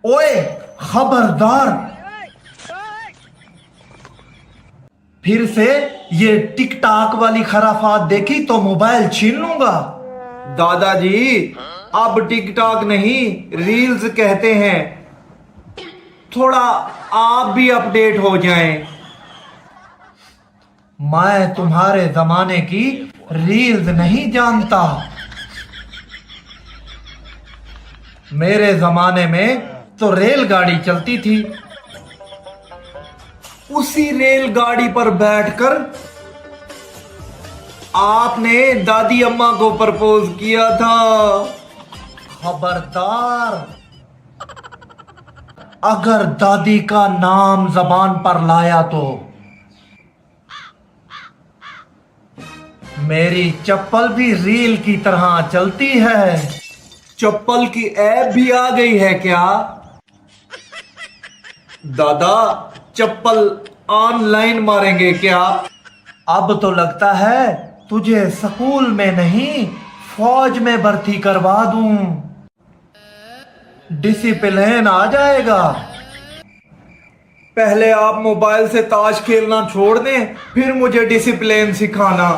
ओए खबरदार, फिर से ये टिकटॉक वाली खराफात देखी तो मोबाइल छीन लूंगा। दादाजी, अब टिकटॉक नहीं रील्स कहते हैं, थोड़ा आप भी अपडेट हो जाएं। मैं तुम्हारे जमाने की रील्स नहीं जानता। मेरे जमाने में तो रेलगाड़ी चलती थी, उसी रेलगाड़ी पर बैठकर आपने दादी अम्मा को प्रपोज किया था। खबरदार, अगर दादी का नाम जबान पर लाया तो मेरी चप्पल भी रील की तरह चलती है। चप्पल की ऐप भी आ गई है क्या? दादा, चप्पल ऑनलाइन मारेंगे क्या? अब तो लगता है तुझे स्कूल में नहीं फौज में भर्ती करवा दूं, डिसिप्लिन आ जाएगा। पहले आप मोबाइल से ताश खेलना छोड़ दें, फिर मुझे डिसिप्लिन सिखाना।